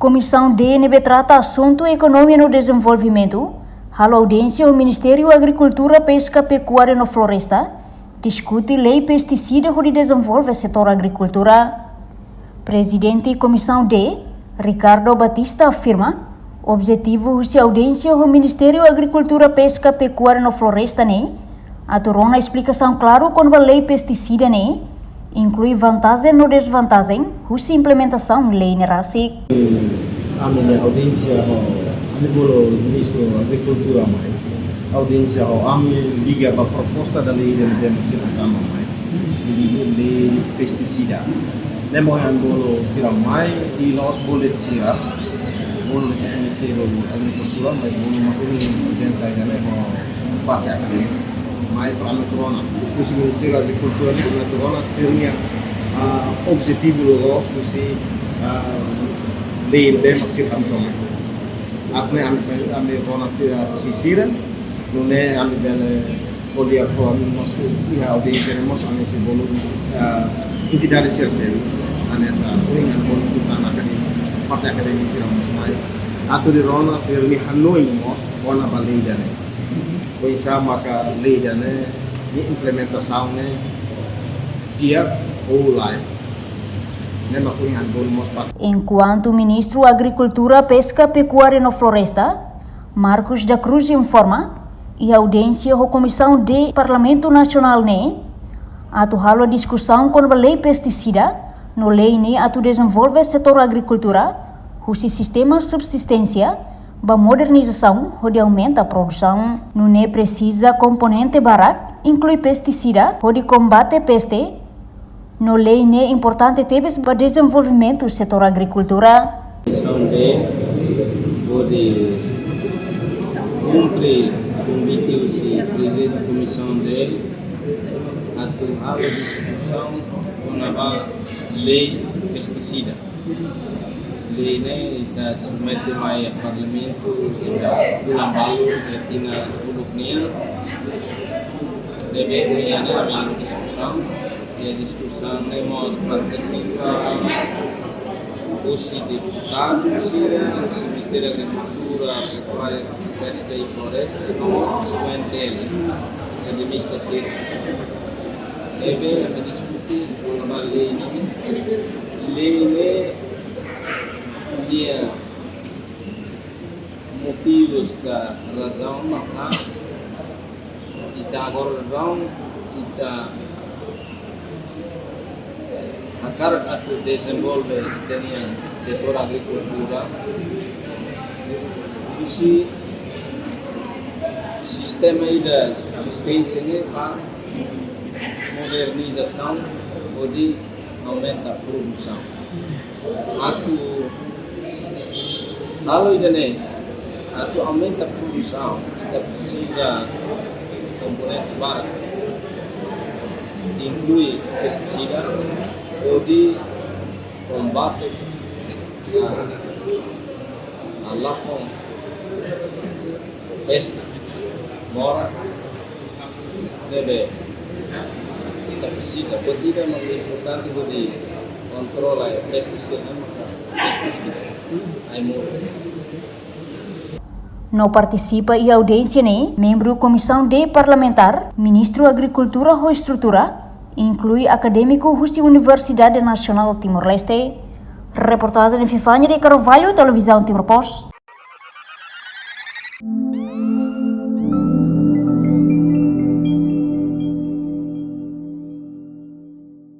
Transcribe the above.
Comissão DNB trata assunto economia no desenvolvimento. A audiência do Ministério da Agricultura, Pesca, Pecuária e Floresta discute lei pesticida que desenvolve o setor agricultura. Presidente da Comissão D, Ricardo Batista, afirma o objetivo da audiência do Ministério da Agricultura, Pesca, Pecuária e Floresta aturou uma explicação clara quando a lei pesticida inclui vantagem ou desvantagem da implementação da lei NERASIC. A minha audiência o Ministro da Agricultura audiência a liga para a proposta da lei da Nacional de pesticida. Nemo yang bolo siram mai di nós boleh siram bolo di Ministério da Agricultura mai bolo masuk di audiência ini mau pakai mai para metrona. O Ministério da Agricultura di metrona seria objetivo logo se lei de maksimal kami. Apne ambil kona pesisira, nune ambil dari polia kami masuk ya audiência masuk ane si bolo entidade sersen anessa dengan bolo kita nakani partai akademi siram masuk atau di rona serni hanoi mos kona balai dane. Pois maka lei dane ni implementasaune dia olai. Enquanto o Ministro da Agricultura, Pesca, Pecuária e Floresta, Marcos da Cruz, informa e a audiência da Comissão de Parlamento Nacional atual a discussão com a lei pesticida, no lei atu desenvolve o setor agricultura, o sistema de subsistência, a modernização, onde aumenta a produção. Não precisa componente barak, inclui pesticida, onde combate peste. No lei é importante ter para o desenvolvimento do setor agricultura. Comissão D pode cumprir o objetivo do presidente da Comissão D a discussão com a lei pesticida. Lei da submete mai ao Parlamento da Lambalu e na Uluknia deve ter a discussão. E a discussão nós participamos os deputados, o Ministério da Agricultura, Pecuária, Pesca e Floresta, e nós o dele, a administração. Deve discutir com a lei dia motivos da razão, e da razão e da a carga que desenvolve o setor agricultura, o sistema de subsistência para modernização pode aumentar a produção. Atu aumenta a produção, precisa de componentes básicos, inclui pesticida, pode combater a lapão peste, mora, deve kita precisa batida mas é importante de controlar a pesticida, aí morre. Não participa e audiência membro da Comissão de Parlamentar, Ministro da Agricultura ou Estrutura, inclui acadêmico da Universidade Nacional Timor-Leste. Reportagem de Fifanya de Carvalho, Televisão Timor-Post.